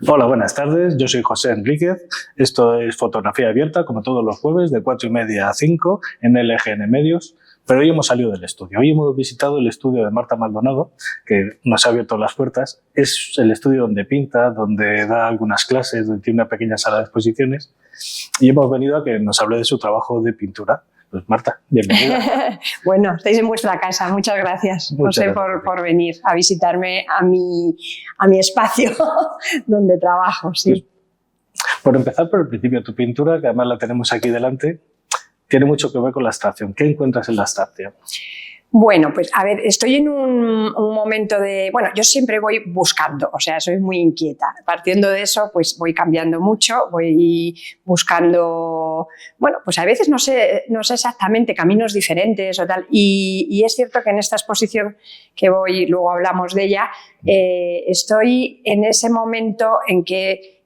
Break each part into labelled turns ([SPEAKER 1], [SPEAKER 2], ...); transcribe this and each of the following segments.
[SPEAKER 1] Hola, buenas tardes. Yo soy José Enríquez. Esto es Fotografía Abierta, como todos los jueves, de 4:30 a 5 en LGN Medios. Pero hoy hemos salido del estudio. Hoy hemos visitado el estudio de Marta Maldonado, que nos ha abierto las puertas. Es el estudio donde pinta, donde da algunas clases, donde tiene una pequeña sala de exposiciones. Y hemos venido a que nos hable de su trabajo de pintura. Pues Marta, bienvenida.
[SPEAKER 2] Bueno, estáis en vuestra casa. Muchas gracias, José, por venir a visitarme a mi espacio donde trabajo. Sí.
[SPEAKER 1] Por empezar por el principio, tu pintura, que además la tenemos aquí delante, tiene mucho que ver con la abstracción. ¿Qué encuentras en la abstracción?
[SPEAKER 2] Bueno, pues a ver, estoy en un momento de... Bueno, yo siempre voy buscando, o sea, soy muy inquieta. Partiendo de eso, pues voy cambiando mucho, voy buscando... Bueno, pues a veces no sé exactamente caminos diferentes o tal. Y es cierto que en esta exposición que voy, luego hablamos de ella, estoy en ese momento en que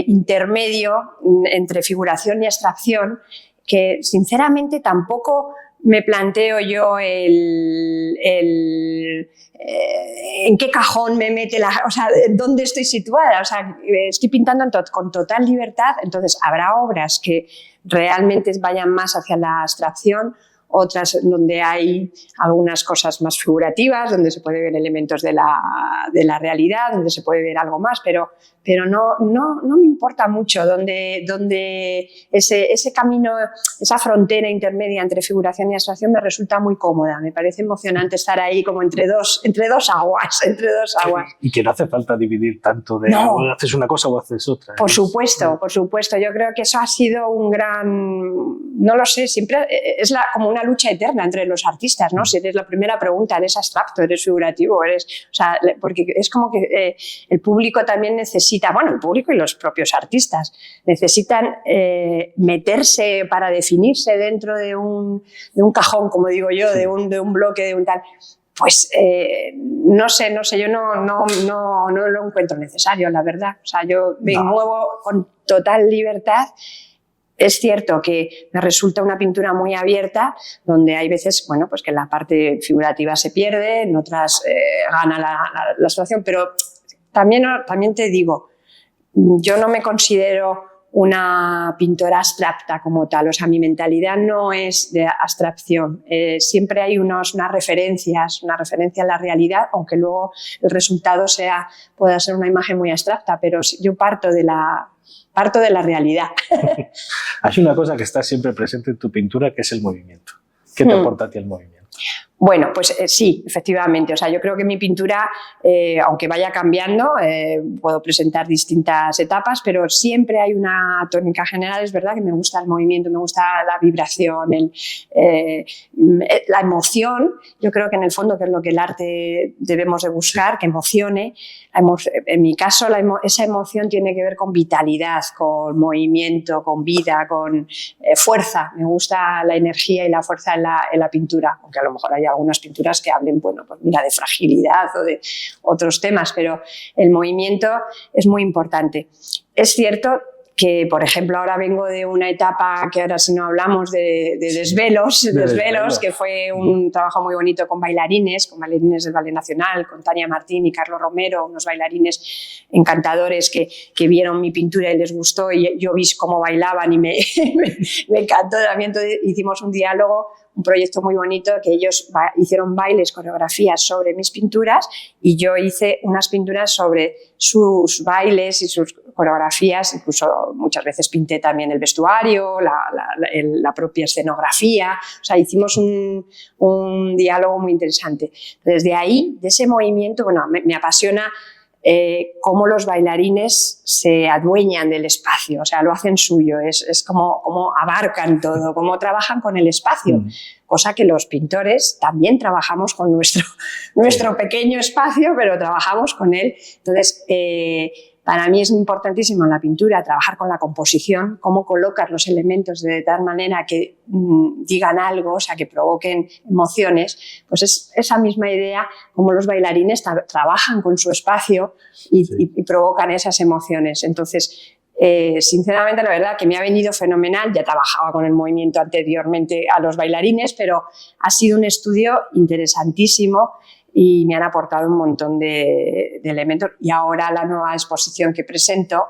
[SPEAKER 2] intermedio entre figuración y abstracción, que sinceramente tampoco me planteo yo en qué cajón me mete o sea, dónde estoy situada. O sea, estoy pintando con total libertad, entonces habrá obras que realmente vayan más hacia la abstracción, otras donde hay algunas cosas más figurativas, donde se puede ver elementos de la realidad, donde se puede ver algo más, pero no me importa mucho donde ese camino, esa frontera intermedia entre figuración y abstracción me resulta muy cómoda. Me parece emocionante estar ahí como entre dos aguas.
[SPEAKER 1] Y que no hace falta dividir tanto de
[SPEAKER 2] no.
[SPEAKER 1] O haces una cosa o haces otra.
[SPEAKER 2] Por supuesto. Yo creo que eso ha sido un gran... No lo sé, siempre es como una lucha eterna entre los artistas, ¿no? Si eres la primera pregunta, ¿eres abstracto, eres figurativo? O sea, porque es como que el público también necesita, bueno, el público y los propios artistas necesitan meterse para definirse dentro de un cajón, como digo yo, de un bloque, de un tal... Pues no sé, yo no lo encuentro necesario, la verdad. O sea, yo me muevo con total libertad. Es cierto que me resulta una pintura muy abierta, donde hay veces, bueno, pues que la parte figurativa se pierde, en otras gana la situación, pero también te digo, yo no me considero una pintora abstracta como tal, o sea, mi mentalidad no es de abstracción, siempre hay unas referencias, una referencia a la realidad, aunque luego el resultado pueda ser una imagen muy abstracta, pero yo parto de la realidad.
[SPEAKER 1] Hay una cosa que está siempre presente en tu pintura, que es el movimiento. ¿Qué te aporta a ti el movimiento?
[SPEAKER 2] Bueno, pues sí, efectivamente. O sea, yo creo que mi pintura, aunque vaya cambiando, puedo presentar distintas etapas, pero siempre hay una tónica general. Es verdad que me gusta el movimiento, me gusta la vibración, la emoción. Yo creo que en el fondo, que es lo que el arte debemos de buscar, que emocione. En mi caso, esa emoción tiene que ver con vitalidad, con movimiento, con vida, con fuerza. Me gusta la energía y la fuerza en la pintura, aunque a lo mejor hay algunas pinturas que hablen, bueno, pues mira, de fragilidad o de otros temas, pero el movimiento es muy importante. Es cierto que, por ejemplo, ahora vengo de una etapa que ahora si no hablamos de Desvelos, que fue un trabajo muy bonito con bailarines del Ballet Nacional, con Tania Martín y Carlos Romero, unos bailarines encantadores que vieron mi pintura y les gustó, y yo vi cómo bailaban y me encantó también. Entonces hicimos un diálogo, un proyecto muy bonito, que ellos hicieron bailes, coreografías sobre mis pinturas, y yo hice unas pinturas sobre sus bailes y sus coreografías. Incluso muchas veces pinté también el vestuario, la propia escenografía. O sea, hicimos un diálogo muy interesante. Desde ahí, de ese movimiento, bueno, me apasiona cómo los bailarines se adueñan del espacio, o sea, lo hacen suyo, es como abarcan todo, cómo trabajan con el espacio, cosa que los pintores también trabajamos con nuestro pequeño espacio, pero trabajamos con él. Entonces, para mí es importantísimo en la pintura trabajar con la composición, cómo colocas los elementos de tal manera que digan algo, o sea, que provoquen emociones. Pues es esa misma idea, como los bailarines trabajan con su espacio y provocan esas emociones. Entonces, sinceramente, la verdad que me ha venido fenomenal. Ya trabajaba con el movimiento anteriormente a los bailarines, pero ha sido un estudio interesantísimo y me han aportado un montón de elementos. Y ahora la nueva exposición que presento,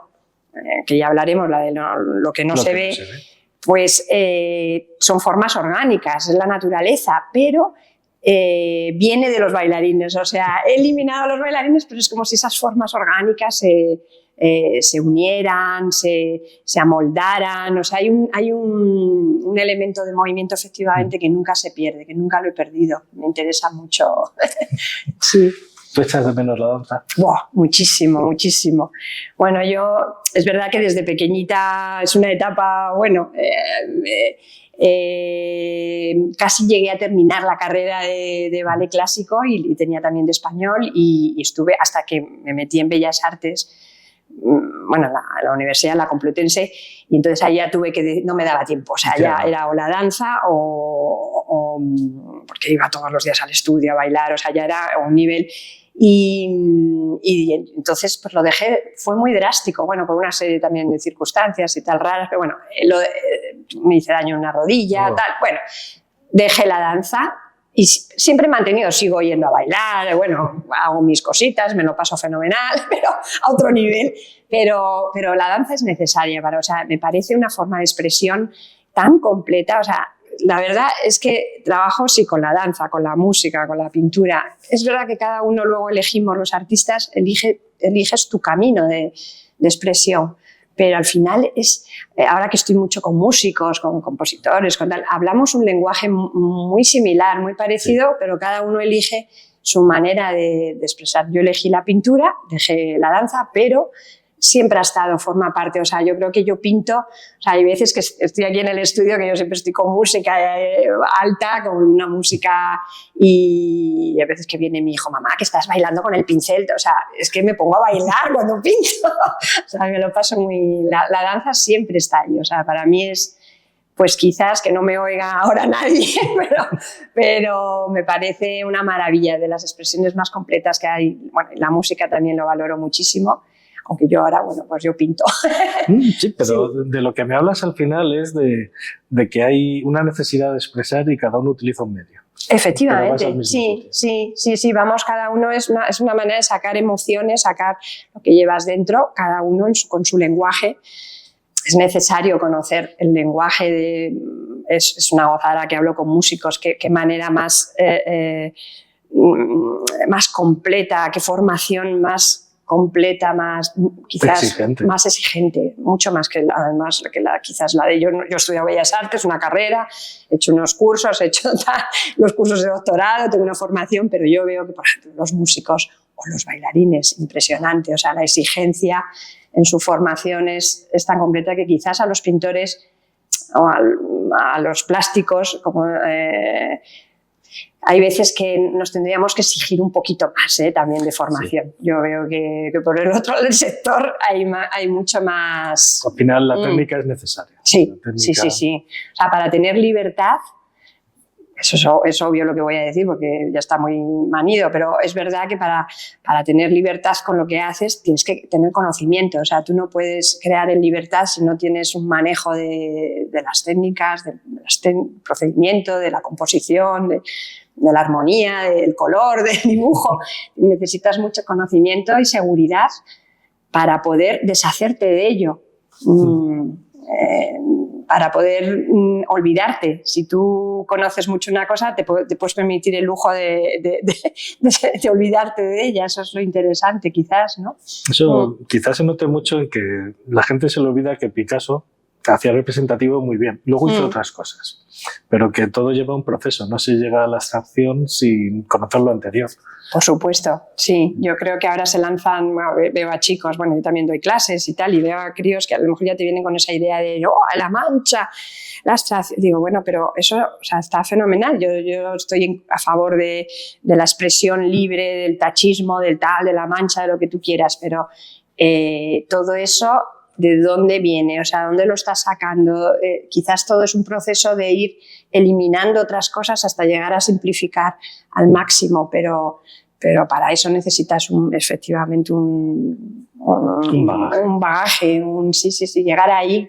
[SPEAKER 2] que ya hablaremos, la de lo que no se ve, pues son formas orgánicas, es la naturaleza, pero viene de los bailarines. O sea, he eliminado a los bailarines, pero es como si esas formas orgánicas se unieran, se amoldaran. O sea, hay un elemento de movimiento efectivamente que nunca se pierde, que nunca lo he perdido. Me interesa mucho. Sí.
[SPEAKER 1] ¿Tú echas de menos la danza?
[SPEAKER 2] Buah, muchísimo, muchísimo. Bueno, es verdad que desde pequeñita es una etapa, bueno, casi llegué a terminar la carrera de ballet clásico y tenía también de español y estuve hasta que me metí en Bellas Artes, bueno, la Universidad, la Complutense, y entonces ahí ya tuve que, no me daba tiempo, o sea, ya era o la danza o porque iba todos los días al estudio a bailar, o sea, ya era un nivel. Y entonces pues lo dejé, fue muy drástico, bueno, por una serie también de circunstancias y tal raras, pero bueno, me hice daño en una rodilla, tal, bueno, dejé la danza y siempre he mantenido, sigo yendo a bailar, bueno, hago mis cositas, me lo paso fenomenal, pero a otro nivel, pero la danza es necesaria o sea, me parece una forma de expresión tan completa, o sea, la verdad es que trabajo sí con la danza, con la música, con la pintura. Es verdad que cada uno luego elegimos, los artistas, eliges tu camino de expresión, pero al final ahora que estoy mucho con músicos, con compositores, hablamos un lenguaje muy similar, muy parecido, sí, pero cada uno elige su manera de expresar. Yo elegí la pintura, dejé la danza, pero siempre ha estado, forma parte, o sea, yo creo que yo pinto, o sea, hay veces que estoy aquí en el estudio que yo siempre estoy con música alta, con una música y hay veces que viene mi hijo, mamá, que estás bailando con el pincel, o sea, es que me pongo a bailar cuando pinto, o sea, me lo paso muy, la danza siempre está ahí, o sea, para mí es, pues quizás que no me oiga ahora nadie, pero me parece una maravilla, de las expresiones más completas que hay, bueno, la música también lo valoro muchísimo, aunque yo ahora, bueno, pues yo pinto.
[SPEAKER 1] Sí, pero sí, de lo que me hablas al final es de que hay una necesidad de expresar y cada uno utiliza un medio.
[SPEAKER 2] Efectivamente, sí, vamos, cada uno es una manera de sacar emociones, sacar lo que llevas dentro, cada uno con su lenguaje. Es necesario conocer el lenguaje, es una gozada que hablo con músicos, qué manera más completa, qué formación más completa, más quizás exigente. Más exigente, mucho más que quizás la de yo he estudiado Bellas Artes, una carrera, he hecho unos cursos, he hecho los cursos de doctorado, tengo una formación, pero yo veo que, por ejemplo, los músicos o los bailarines, impresionante, o sea, la exigencia en su formación es tan completa que quizás a los pintores o a los plásticos, como hay veces que nos tendríamos que exigir un poquito más también de formación. Sí. Yo veo que por el otro del sector hay mucho más...
[SPEAKER 1] Al final la técnica es necesaria.
[SPEAKER 2] Sí, sí. O sea, para tener libertad, eso es obvio lo que voy a decir porque ya está muy manido, pero es verdad que para tener libertad con lo que haces tienes que tener conocimiento. O sea, tú no puedes crear en libertad si no tienes un manejo de las técnicas, del procedimiento, de la composición, de la armonía, del color, del dibujo. Necesitas mucho conocimiento y seguridad para poder deshacerte de ello. Para poder olvidarte. Si tú conoces mucho una cosa, te puedes permitir el lujo de olvidarte de ella. Eso es lo interesante, quizás, ¿no?
[SPEAKER 1] Eso quizás se note mucho en que la gente se le olvida que Picasso hacía representativo muy bien. Luego hizo otras cosas, pero que todo lleva un proceso. No se llega a la abstracción sin conocer lo anterior.
[SPEAKER 2] Por supuesto, sí. Yo creo que ahora se lanzan, bueno, veo a chicos, bueno, yo también doy clases y tal, y veo a críos que a lo mejor ya te vienen con esa idea de la mancha, la abstracción. Digo, bueno, pero eso, o sea, está fenomenal. Yo estoy a favor de la expresión libre, del tachismo, del tal, de la mancha, de lo que tú quieras, pero todo eso, ¿de dónde viene? O sea, ¿dónde lo estás sacando? Quizás todo es un proceso de ir eliminando otras cosas hasta llegar a simplificar al máximo, pero para eso necesitas efectivamente un bagaje, sí, llegar ahí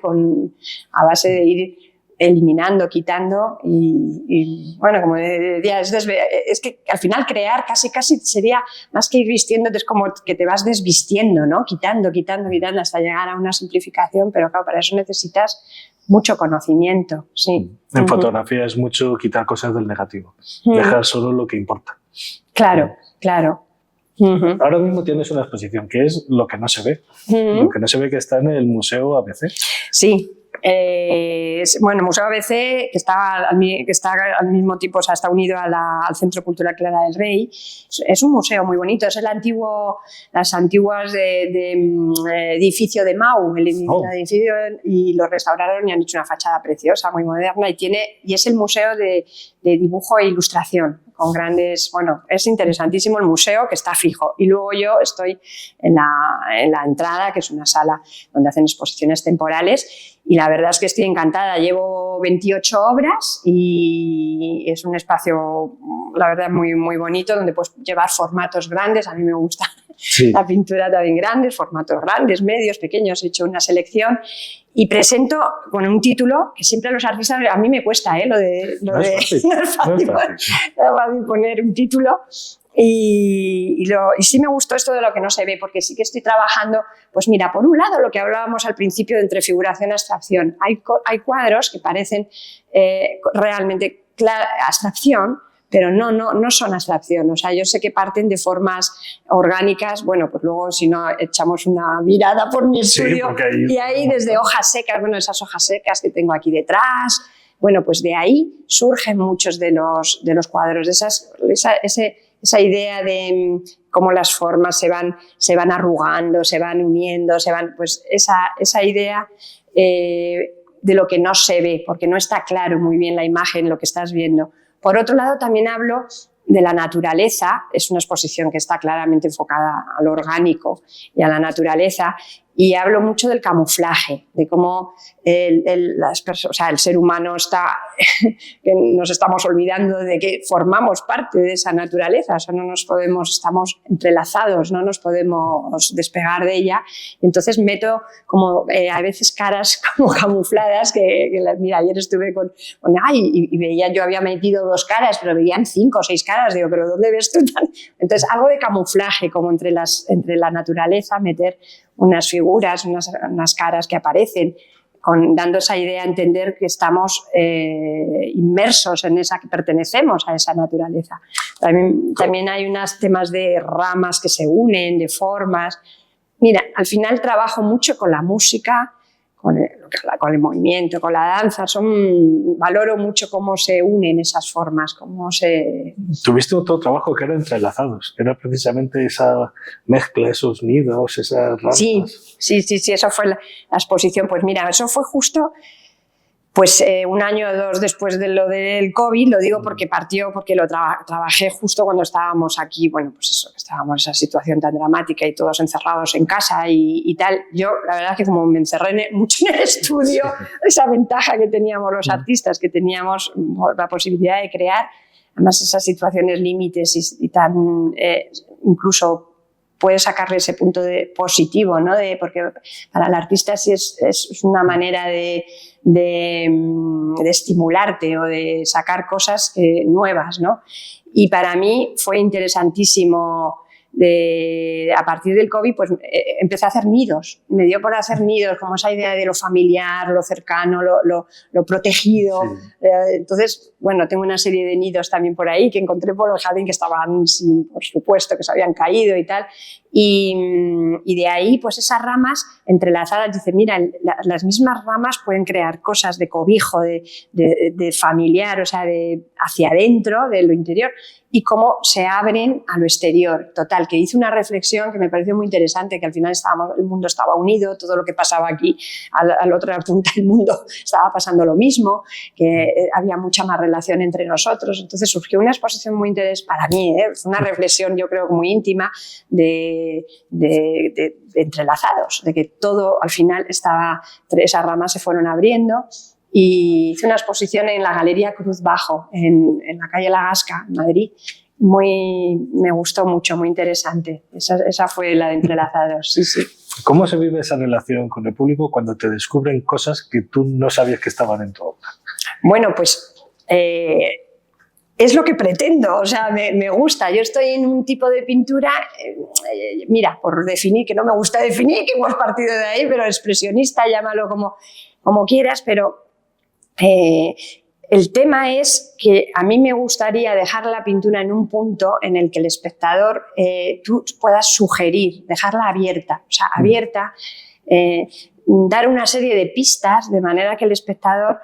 [SPEAKER 2] a base de ir eliminando, quitando y bueno, como decía, es que al final crear casi sería más que ir vistiendo, es como que te vas desvistiendo, ¿no? Quitando hasta llegar a una simplificación, pero claro, para eso necesitas mucho conocimiento, sí.
[SPEAKER 1] En fotografía es mucho quitar cosas del negativo, dejar solo lo que importa.
[SPEAKER 2] Claro.
[SPEAKER 1] Ahora mismo tienes una exposición que es lo que no se ve, lo que no se ve, que está en el Museo ABC.
[SPEAKER 2] Sí. Bueno, el Museo ABC, que está al mismo tiempo, o sea, está unido al Centro Cultural Clara del Rey, es un museo muy bonito, es las antiguas edificio de Mau, el edificio, y lo restauraron y han hecho una fachada preciosa, muy moderna, y es el museo de dibujo e ilustración, con grandes, bueno, es interesantísimo el museo, que está fijo, y luego yo estoy en la entrada, que es una sala donde hacen exposiciones temporales, y la verdad es que estoy encantada. Llevo 28 obras y es un espacio, la verdad, muy, muy bonito, donde puedes llevar formatos grandes. A mí me gusta la pintura también grandes, formatos grandes, medios, pequeños. He hecho una selección y presento con un título que siempre a los artistas, a mí me cuesta, no es fácil poner un título. Y sí me gustó esto de lo que no se ve, porque sí que estoy trabajando, pues mira, por un lado lo que hablábamos al principio de entre figuración y abstracción. Hay cuadros que parecen realmente abstracción, pero no son abstracción. O sea, yo sé que parten de formas orgánicas. Bueno, pues luego si no echamos una mirada por mi estudio, y ahí desde hojas secas, bueno, esas hojas secas que tengo aquí detrás, bueno, pues de ahí surgen muchos de los cuadros, esa idea de cómo las formas se van arrugando, se van uniendo, pues esa idea de lo que no se ve, porque no está claro muy bien la imagen, lo que estás viendo. Por otro lado, también hablo de la naturaleza. Es una exposición que está claramente enfocada a lo orgánico y a la naturaleza, y hablo mucho del camuflaje, de cómo el ser humano que nos estamos olvidando de que formamos parte de esa naturaleza, o sea, estamos entrelazados, no nos podemos despegar de ella. Entonces meto como a veces caras como camufladas mira, ayer estuve y veía, yo había metido 2 caras, pero veían 5 o 6 caras, digo, pero ¿dónde ves tú tan? Entonces algo de camuflaje, como entre la naturaleza, meter unas figuras, unas caras que aparecen, dando esa idea a entender que estamos inmersos en que pertenecemos a esa naturaleza. También hay unos temas de ramas que se unen, de formas. Mira, al final trabajo mucho con la música, con el movimiento, con la danza. Valoro mucho cómo se unen esas formas,
[SPEAKER 1] Tuviste otro trabajo que era entrelazados, que era precisamente esa mezcla, esos nidos, esas ramas.
[SPEAKER 2] Sí, eso fue la exposición. Pues mira, eso fue justo Pues 1 año o 2 después de lo del COVID, lo digo porque porque lo trabajé justo cuando estábamos aquí, bueno, pues eso, que estábamos en esa situación tan dramática y todos encerrados en casa y tal. Yo, la verdad es que como me encerré mucho en el estudio, esa ventaja que teníamos los artistas, que teníamos la posibilidad de crear, además esas situaciones límites y tan, incluso puede sacarle ese punto de positivo, ¿no? Porque para el artista sí es una manera de estimularte o de sacar cosas nuevas, ¿no? Y para mí fue interesantísimo. A partir del COVID pues empecé a hacer nidos, me dio por hacer nidos, como esa idea de lo familiar, lo cercano, lo protegido. Sí. Entonces, bueno, tengo una serie de nidos también por ahí que encontré por el jardín que estaban, por supuesto, que se habían caído y tal. Y de ahí, pues esas ramas entrelazadas, dice, mira, las mismas ramas pueden crear cosas de cobijo, de familiar, o sea, hacia adentro, de lo interior, y cómo se abren a lo exterior. Total, que hice una reflexión que me pareció muy interesante, que al final el mundo estaba unido, todo lo que pasaba aquí a la otra punta del mundo estaba pasando lo mismo, que había mucha más relación entre nosotros. Entonces surgió una exposición muy interesante para mí, una reflexión yo creo muy íntima de entrelazados, de que todo al final esas ramas se fueron abriendo. Y hice una exposición en la Galería Cruz Bajo, en la calle La Gasca, en Madrid. Me gustó mucho, muy interesante. Esa fue la de entrelazados, sí, sí.
[SPEAKER 1] ¿Cómo se vive esa relación con el público cuando te descubren cosas que tú no sabías que estaban en tu obra?
[SPEAKER 2] Bueno, pues es lo que pretendo, o sea, me gusta. Yo estoy en un tipo de pintura, mira, por definir, que no me gusta definir, que hemos partido de ahí, pero expresionista, llámalo como quieras, pero el tema es que a mí me gustaría dejar la pintura en un punto en el que el espectador tú puedas sugerir, dejarla abierta, o sea, abierta, dar una serie de pistas de manera que el espectador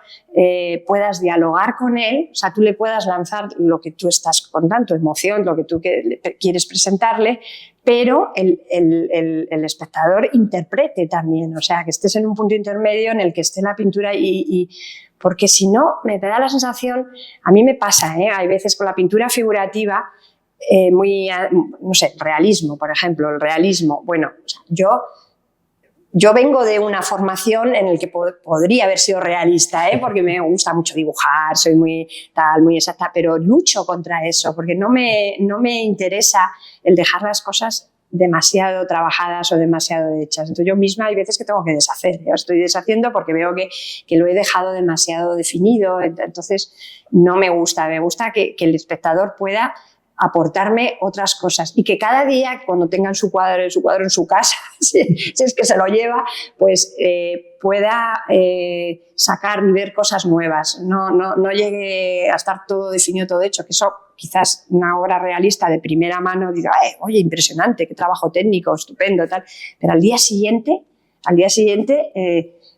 [SPEAKER 2] puedas dialogar con él, o sea, tú le puedas lanzar lo que tú estás contando, tu emoción, lo que tú quieres presentarle, pero el espectador interprete también, o sea, que estés en un punto intermedio en el que esté la pintura porque si no, me da la sensación, a mí me pasa, hay veces con la pintura figurativa, muy, no sé, realismo, por ejemplo, el realismo, bueno, o sea, yo vengo de una formación en la que podría haber sido realista, porque me gusta mucho dibujar, soy muy exacta, pero lucho contra eso, porque no me interesa el dejar las cosas demasiado trabajadas o demasiado hechas. Entonces yo misma hay veces que tengo que deshacer, estoy deshaciendo porque veo que lo he dejado demasiado definido, entonces no me gusta que el espectador pueda aportarme otras cosas y que cada día cuando tengan su cuadro en su casa, si es que se lo lleva, pues pueda sacar y ver cosas nuevas, no llegue a estar todo definido, todo hecho, que eso quizás una obra realista de primera mano diga, oye, impresionante, qué trabajo técnico, estupendo, tal, pero al día siguiente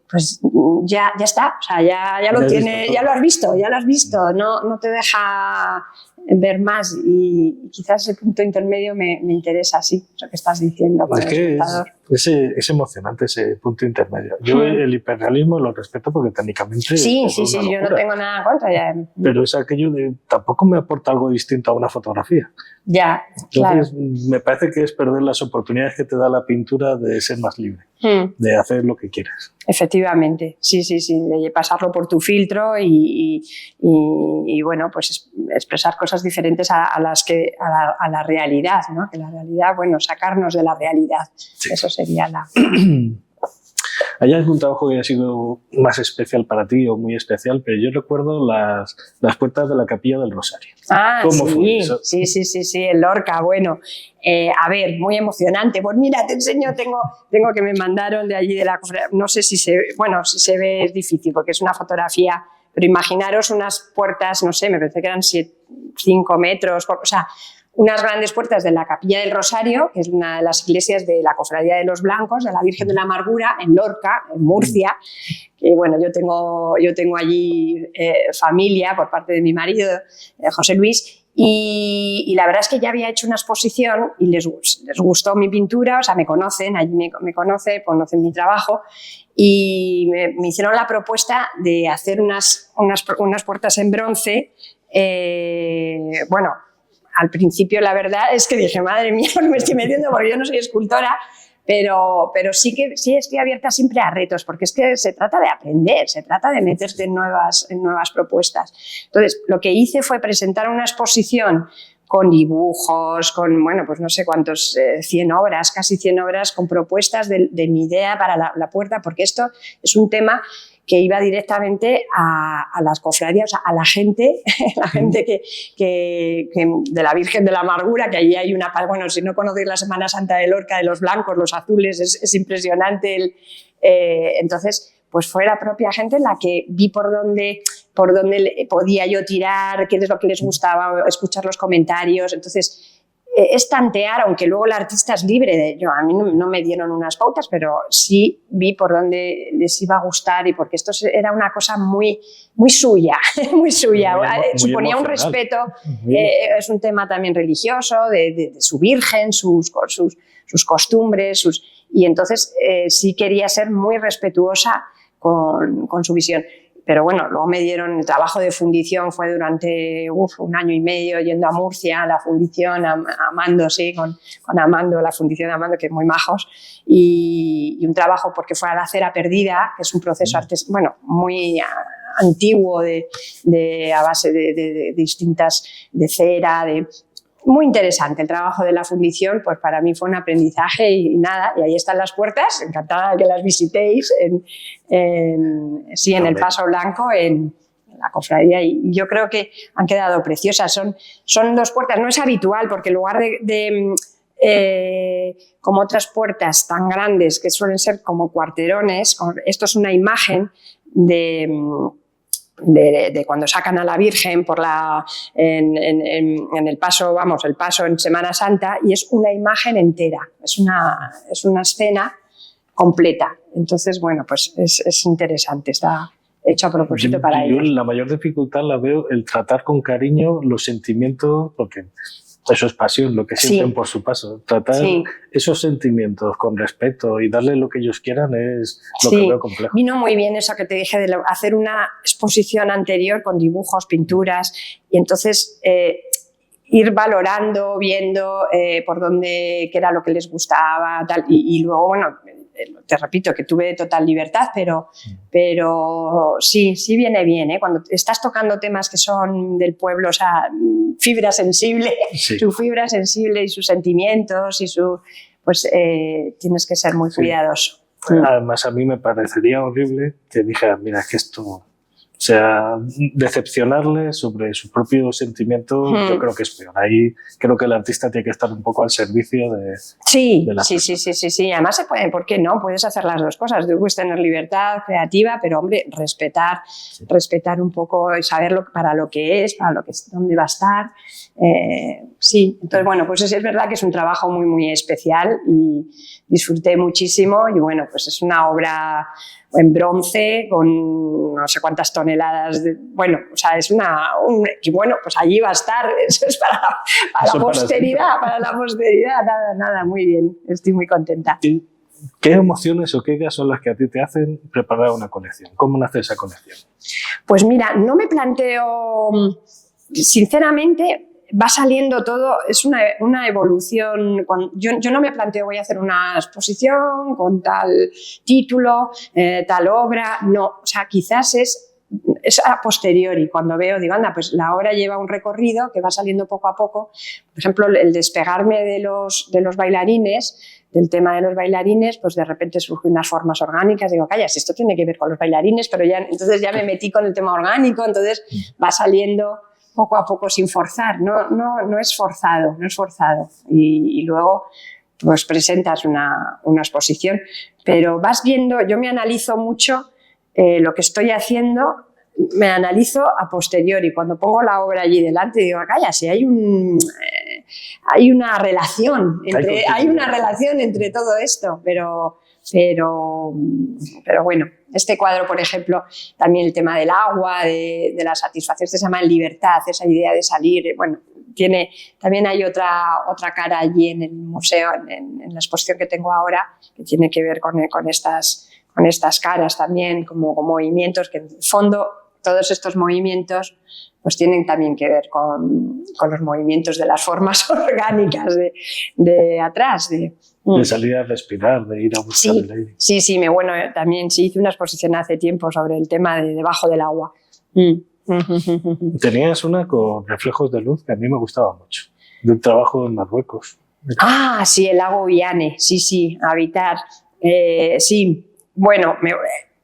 [SPEAKER 2] pues ya está, o sea, ya lo tienes, ya lo has visto, no te deja ver más y quizás ese punto intermedio me interesa, sí, eso que estás diciendo.
[SPEAKER 1] Es que es emocionante ese punto intermedio. Yo el hiperrealismo lo respeto porque técnicamente
[SPEAKER 2] sí, yo no tengo nada en contra. Ya.
[SPEAKER 1] Pero es aquello de tampoco me aporta algo distinto a una fotografía.
[SPEAKER 2] Ya,
[SPEAKER 1] entonces,
[SPEAKER 2] claro.
[SPEAKER 1] Me parece que es perder las oportunidades que te da la pintura de ser más libre, de hacer lo que quieras.
[SPEAKER 2] Efectivamente, sí, de pasarlo por tu filtro y bueno, pues expresar cosas diferentes a la realidad, ¿no? Que la realidad, bueno, sacarnos de la realidad, sí. Eso sería la...
[SPEAKER 1] ¿Hay algún trabajo que haya sido más especial para ti o muy especial? Pero yo recuerdo las puertas de la Capilla del Rosario. ¿Cómo fue eso?
[SPEAKER 2] Sí, el Lorca, bueno. A ver, muy emocionante. Pues mira, te enseño, tengo que me mandaron de allí de la cofradía. No sé si se ve, es difícil porque es una fotografía, pero imaginaros unas puertas, no sé, me parece que eran 5 metros, o sea, unas grandes puertas de la Capilla del Rosario, que es una de las iglesias de la Cofradía de los Blancos, de la Virgen de la Amargura, en Lorca, en Murcia. Que, bueno, yo tengo allí familia por parte de mi marido, José Luis, y la verdad es que ya había hecho una exposición y les gustó mi pintura, o sea, me conocen, allí me conocen mi trabajo, y me hicieron la propuesta de hacer unas puertas en bronce, bueno, al principio la verdad es que dije, madre mía, no me estoy metiendo porque yo no soy escultora, pero sí estoy abierta siempre a retos, porque es que se trata de aprender, se trata de meterte en nuevas propuestas. Entonces, lo que hice fue presentar una exposición con dibujos, con, bueno, pues no sé cuántos, 100 obras, casi 100 obras, con propuestas de mi idea para la puerta, porque esto es un tema que iba directamente a las cofradías, o sea, a la gente que de la Virgen de la Amargura, que allí hay una... Bueno, si no conocéis la Semana Santa de Lorca, de los blancos, los azules, es impresionante. Entonces, pues fue la propia gente la que vi por dónde podía yo tirar, qué es lo que les gustaba, escuchar los comentarios. Entonces, es tantear, aunque luego el artista es libre a mí no me dieron unas pautas, pero sí vi por dónde les iba a gustar y porque esto era una cosa muy suya, muy suya. Muy suponía un respeto, es un tema también religioso, de su virgen, sus costumbres, y entonces sí quería ser muy respetuosa con su visión. Pero bueno, luego me dieron el trabajo de fundición, fue durante 1 año y medio yendo a Murcia, a la fundición, Amando, sí, con Amando, la fundición de Amando, que es muy majos, y un trabajo porque fue a la cera perdida, que es un proceso muy antiguo a base de distintas, de cera, muy interesante el trabajo de la fundición, pues para mí fue un aprendizaje y nada, y ahí están las puertas, encantada de que las visitéis en el Paso Blanco, en la cofradía, y yo creo que han quedado preciosas. Son 2 puertas, no es habitual porque en lugar de como otras puertas tan grandes que suelen ser como cuarterones, esto es una imagen de cuando sacan a la Virgen en el paso, el paso en Semana Santa, y es una imagen entera, es una escena completa. Entonces, bueno, pues es interesante, está hecho a propósito para ellos.
[SPEAKER 1] Yo la mayor dificultad la veo el tratar con cariño los sentimientos, porque eso es pasión, lo que sienten por su paso. Tratar esos sentimientos con respeto y darle lo que ellos quieran es lo que veo complejo.
[SPEAKER 2] Vino muy bien eso que te dije de hacer una exposición anterior con dibujos, pinturas, y entonces ir valorando, viendo por dónde, qué era lo que les gustaba, tal, y luego, bueno, te repito que tuve total libertad, pero sí viene bien, ¿eh? Cuando estás tocando temas que son del pueblo, o sea, fibra sensible, su fibra sensible y sus sentimientos, pues tienes que ser muy cuidadoso.
[SPEAKER 1] Además, a mí me parecería horrible que dijera, mira, que esto... O sea, decepcionarle sobre sus propios sentimientos, yo creo que es peor. Ahí creo que el artista tiene que estar un poco al servicio de la persona.
[SPEAKER 2] Sí. Además se puede, ¿por qué no? Puedes hacer las 2 cosas. Tú puedes tener libertad creativa, pero, hombre, respetar un poco y saber para lo que es, dónde va a estar. Entonces, bueno, pues es verdad que es un trabajo muy, muy especial y disfruté muchísimo, y bueno, pues es una obra en bronce con no sé cuántas toneladas bueno, o sea, es y bueno, pues allí va a estar, eso es para la posteridad, nada, muy bien, estoy muy contenta.
[SPEAKER 1] ¿Y qué emociones o qué ideas son las que a ti te hacen preparar una colección? ¿Cómo nace esa colección?
[SPEAKER 2] Pues mira, no me planteo, sinceramente, va saliendo todo, es una evolución. Yo no me planteo voy a hacer una exposición con tal título, tal obra, no, o sea, quizás es a posteriori, cuando veo, digo, anda, pues la obra lleva un recorrido que va saliendo poco a poco. Por ejemplo, el despegarme de los bailarines, del tema de los bailarines, pues de repente surgen unas formas orgánicas, digo, calla, si esto tiene que ver con los bailarines, pero entonces ya me metí con el tema orgánico, entonces va saliendo poco a poco sin forzar, no es forzado, y luego pues presentas una exposición, pero vas viendo, yo me analizo mucho lo que estoy haciendo, me analizo a posteriori, cuando pongo la obra allí delante digo, calla, si hay una relación entre todo esto, pero bueno, este cuadro, por ejemplo, también el tema del agua, de la satisfacción, se llama libertad, esa idea de salir, bueno, también hay otra cara allí en el museo, en la exposición que tengo ahora, que tiene que ver con estas caras también, como movimientos, que en el fondo todos estos movimientos pues tienen también que ver con los movimientos de las formas orgánicas de atrás, de
[SPEAKER 1] salir a respirar, de ir a buscar el aire.
[SPEAKER 2] Sí, bueno, también hice una exposición hace tiempo sobre el tema de debajo del agua.
[SPEAKER 1] Tenías una con reflejos de luz que a mí me gustaba mucho, de un trabajo en Marruecos.
[SPEAKER 2] Ah, sí, el lago Viane, sí, Habitar. Sí, bueno,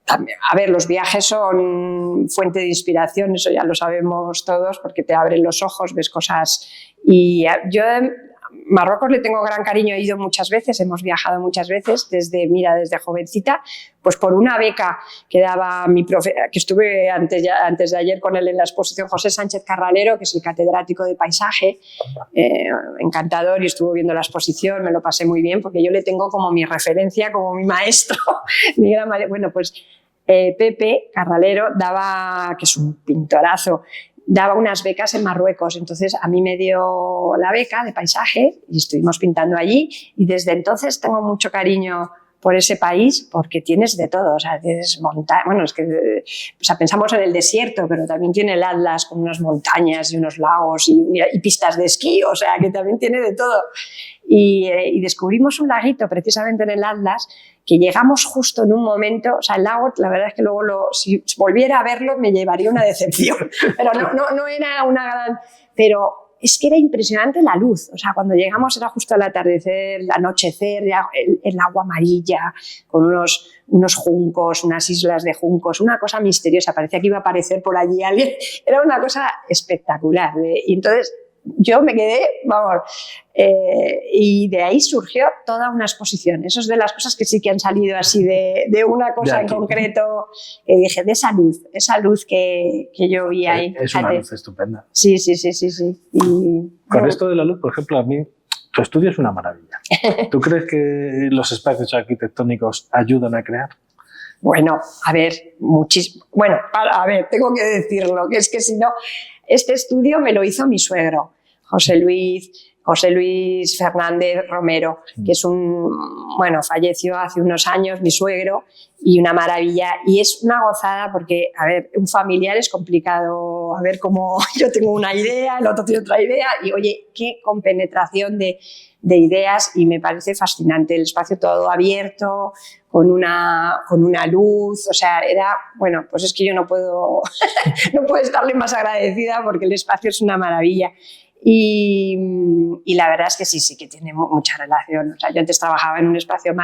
[SPEAKER 2] a ver, los viajes son fuente de inspiración, eso ya lo sabemos todos, porque te abren los ojos, ves cosas. Y yo Marruecos le tengo gran cariño, he ido muchas veces, hemos viajado muchas veces, desde jovencita, pues por una beca que daba mi profe, que estuve antes de ayer con él en la exposición, José Sánchez Carralero, que es el catedrático de paisaje, encantador, y estuvo viendo la exposición, me lo pasé muy bien, porque yo le tengo como mi referencia, como mi maestro, bueno, pues Pepe Carralero que es un pintorazo, daba unas becas en Marruecos, entonces a mí me dio la beca de paisaje y estuvimos pintando allí, y desde entonces tengo mucho cariño por ese país, porque tienes de todo, o sea, tienes montañas, pensamos en el desierto, pero también tiene el Atlas con unas montañas y unos lagos y pistas de esquí, o sea, que también tiene de todo. Y descubrimos un laguito precisamente en el Atlas, que llegamos justo en un momento, o sea, el lago, la verdad es que luego si volviera a verlo me llevaría una decepción, pero no era una gran... Pero es que era impresionante la luz. O sea, cuando llegamos era justo al atardecer, el anochecer, ya el agua amarilla, con unos juncos, unas islas de juncos, una cosa misteriosa. Parecía que iba a aparecer por allí alguien. Era una cosa espectacular. Y entonces yo me quedé, vamos, y de ahí surgió toda una exposición. Eso es de las cosas que sí que han salido así de una cosa en concreto, que dije, de esa luz que yo vi ahí.
[SPEAKER 1] Es una luz estupenda.
[SPEAKER 2] Sí.
[SPEAKER 1] Con esto de la luz, por ejemplo, a mí, tu estudio es una maravilla. ¿Tú crees que los espacios arquitectónicos ayudan a crear?
[SPEAKER 2] Bueno, a ver, muchísimo. Bueno, a ver, tengo que decirlo, que es que si no, este estudio me lo hizo mi suegro, José Luis Fernández Romero, que es falleció hace unos años, mi suegro, y una maravilla. Y es una gozada porque, a ver, un familiar es complicado, a ver cómo yo tengo una idea, el otro tiene otra idea, y oye, qué compenetración de ideas, y me parece fascinante el espacio todo abierto, con una luz, o sea, pues es que yo no puedo estarle más agradecida porque el espacio es una maravilla. Y la verdad es que sí que tiene mucha relación. O sea, yo antes trabajaba en un espacio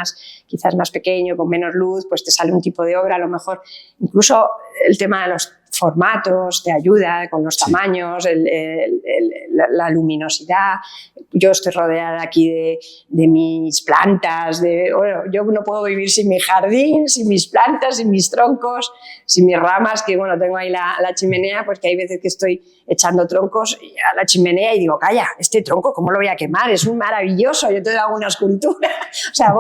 [SPEAKER 2] quizás más pequeño, con menos luz, pues te sale un tipo de obra, a lo mejor incluso el tema de los formatos te ayuda con los tamaños, la luminosidad. Yo estoy rodeada aquí de mis plantas, yo no puedo vivir sin mi jardín, sin mis plantas, sin mis troncos, sin mis ramas, que tengo ahí la chimenea, pues que hay veces que estoy echando troncos a la chimenea y digo, calla, este tronco, ¿cómo lo voy a quemar? Es un maravilloso, yo te hago una escultura. O sea,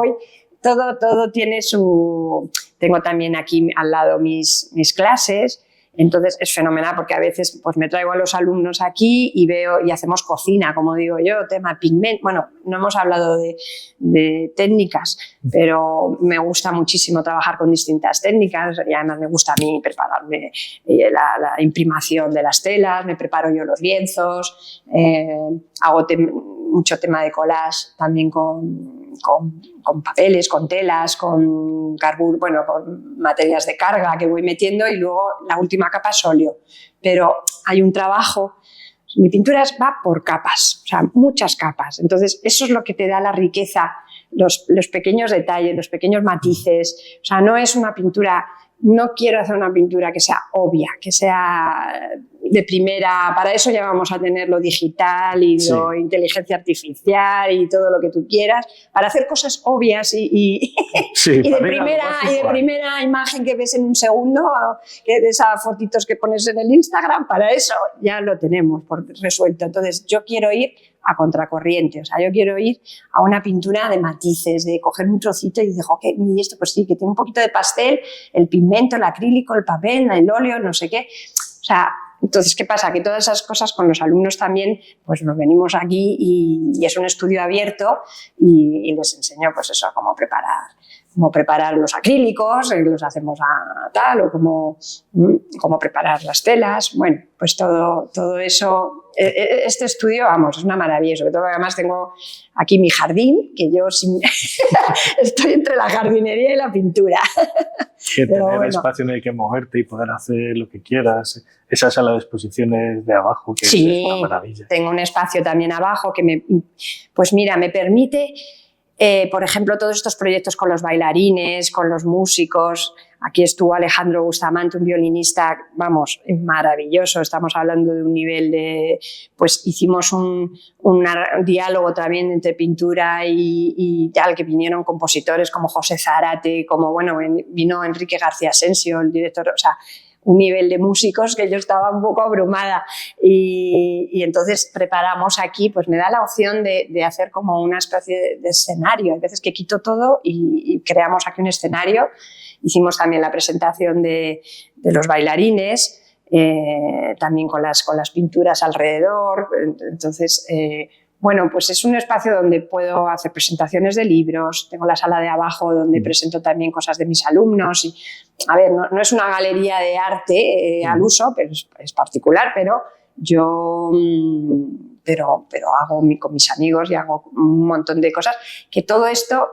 [SPEAKER 2] todo tiene su... Tengo también aquí al lado mis clases. Entonces es fenomenal porque a veces pues me traigo a los alumnos aquí y veo y hacemos cocina, como digo yo, tema pigmento. Bueno, no hemos hablado de técnicas, pero me gusta muchísimo trabajar con distintas técnicas y además me gusta a mí prepararme la imprimación de las telas, me preparo yo los lienzos, hago mucho tema de collage también con papeles, con telas, con materias de carga que voy metiendo y luego la última capa es óleo. Pero hay un trabajo, mi pintura va por capas, o sea, muchas capas. Entonces, eso es lo que te da la riqueza, los pequeños detalles, los pequeños matices. O sea, no es una pintura... No quiero hacer una pintura que sea obvia, que sea de primera. Para eso ya vamos a tener lo digital y lo inteligencia artificial y todo lo que tú quieras, para hacer cosas obvias y de primera imagen que ves en un segundo, de esas fotitos que pones en el Instagram, para eso ya lo tenemos resuelto. Entonces yo quiero ir a contracorriente, o sea, yo quiero ir a una pintura de matices, de coger un trocito y decir, y esto pues sí, que tiene un poquito de pastel, el pigmento, el acrílico, el papel, el óleo, no sé qué. O sea, entonces, ¿qué pasa? Que todas esas cosas con los alumnos también, pues nos venimos aquí y es un estudio abierto y les enseño pues eso, cómo preparar los acrílicos, los hacemos a tal, o cómo preparar las telas. Bueno, pues todo eso. Este estudio, vamos, es una maravilla. Sobre todo, además, tengo aquí mi jardín, que yo estoy entre la jardinería y la pintura.
[SPEAKER 1] Que tener espacio en el que moverte y poder hacer lo que quieras. Esa sala de exposiciones de abajo, que es una maravilla.
[SPEAKER 2] Tengo un espacio también abajo que me permite... por ejemplo, todos estos proyectos con los bailarines, con los músicos. Aquí estuvo Alejandro Bustamante, un violinista, vamos, maravilloso. Estamos hablando de un nivel de... Pues hicimos un diálogo también entre pintura y tal, que vinieron compositores como José Zárate, vino Enrique García Asensio, el director, o sea, un nivel de músicos que yo estaba un poco abrumada y entonces preparamos aquí, pues me da la opción de hacer como una especie de escenario. Hay veces que quito todo y creamos aquí un escenario. Hicimos también la presentación de los bailarines, también con las pinturas alrededor. Entonces, pues es un espacio donde puedo hacer presentaciones de libros. Tengo la sala de abajo donde presento también cosas de mis alumnos. Y, a ver, no es una galería de arte al uso, pero es particular, pero yo hago con mis amigos y hago un montón de cosas. Que todo esto,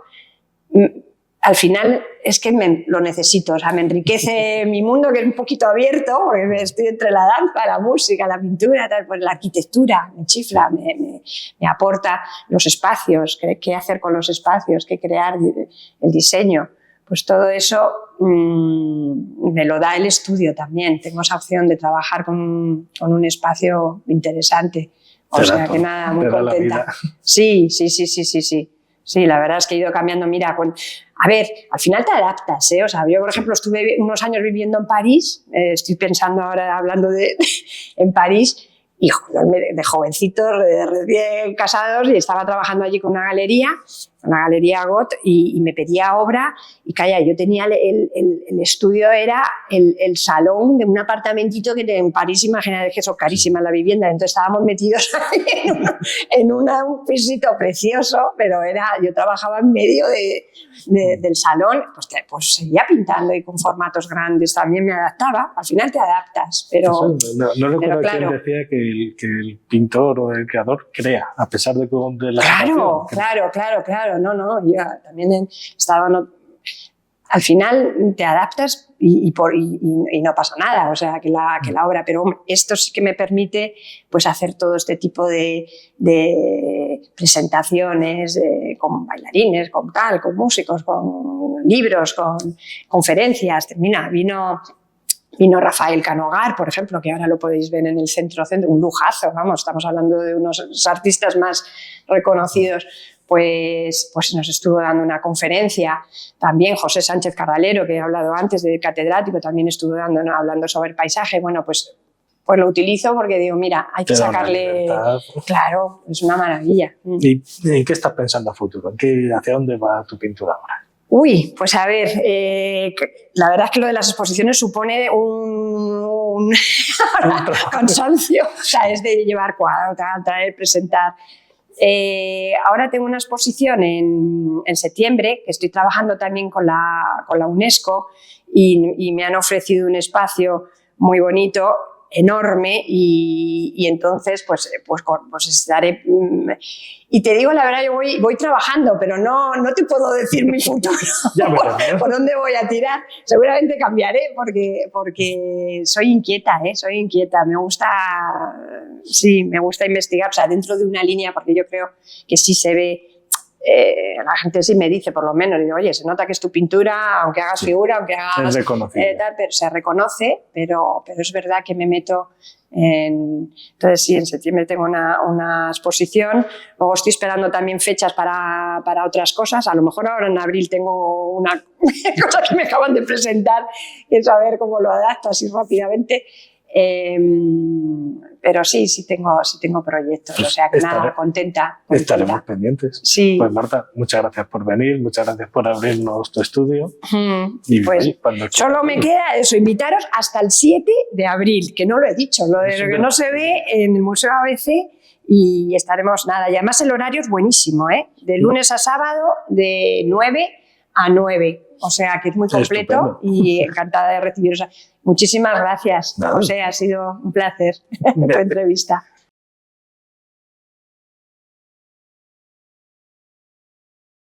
[SPEAKER 2] al final, es que lo necesito, o sea, me enriquece mi mundo, que es un poquito abierto, porque estoy entre la danza, la música, la pintura, tal, pues la arquitectura me chifla, me aporta los espacios, qué hacer con los espacios, qué crear, el diseño. Pues todo eso me lo da el estudio también. Tengo esa opción de trabajar con un espacio interesante. O sea que nada, muy contenta. Sí. Sí, la verdad es que he ido cambiando. Mira, a ver, al final te adaptas, ¿eh? O sea, yo, por ejemplo, estuve unos años viviendo en París, estoy pensando ahora, hablando en París, y de jovencitos, recién casados, y estaba trabajando allí con una galería GOT, y me pedía obra, y calla, yo tenía el estudio, era el salón de un apartamentito que en París, imagínate que eso, carísima la vivienda, entonces estábamos metidos en un pisito precioso, pero yo trabajaba en medio del salón, pues seguía pintando y con formatos grandes, también me adaptaba, al final te adaptas, pero...
[SPEAKER 1] No recuerdo quién decía que el pintor o el creador crea, a pesar de la
[SPEAKER 2] situación. Claro, no, yo también he estado... Al final te adaptas y no pasa nada, o sea, que la obra, pero hombre, esto sí que me permite pues hacer todo este tipo de presentaciones con bailarines, con músicos, con libros, con conferencias. Mira, vino Rafael Canogar, por ejemplo, que ahora lo podéis ver en el centro, un lujazo, vamos, estamos hablando de unos artistas más reconocidos. Pues nos estuvo dando una conferencia. También José Sánchez Carralero, que he hablado antes, de catedrático, también estuvo hablando sobre el paisaje. Bueno, pues lo utilizo porque digo, mira, hay que sacarle... Claro, es una maravilla.
[SPEAKER 1] ¿Y en qué estás pensando a futuro? ¿Hacia dónde va tu pintura ahora?
[SPEAKER 2] Uy, pues a ver, la verdad es que lo de las exposiciones supone un cansancio. O sea, es de llevar cuadro, traer, presentar... ahora tengo una exposición en septiembre, que estoy trabajando también con la UNESCO, y me han ofrecido un espacio muy bonito, enorme, y entonces pues estaré... Y te digo la verdad, yo voy trabajando, pero no te puedo decir mi futuro, por dónde voy a tirar. Seguramente cambiaré porque soy inquieta, me gusta investigar, o sea, dentro de una línea, porque yo creo que sí se ve, la gente sí me dice, por lo menos, digo, oye, se nota que es tu pintura, aunque hagas figura, aunque hagas... pero se reconoce, pero es verdad que me meto entonces sí, en septiembre tengo una exposición, luego estoy esperando también fechas para otras cosas, a lo mejor ahora en abril tengo una cosa que me acaban de presentar, que es a ver cómo lo adapto así rápidamente. Pero sí tengo proyectos, o sea que nada, contenta.
[SPEAKER 1] Estaremos pendientes.
[SPEAKER 2] Sí.
[SPEAKER 1] Pues Marta, muchas gracias por venir, muchas gracias por abrirnos tu estudio.
[SPEAKER 2] Y pues solo me queda eso, invitaros hasta el 7 de abril, que no lo he dicho, lo que no se ve en el Museo ABC, y estaremos nada. Y además el horario es buenísimo, de lunes a sábado, de 9 a 9. O sea, que es muy completo. Estupendo. Y encantada de recibiros. Muchísimas gracias, José, ha sido un placer tu entrevista.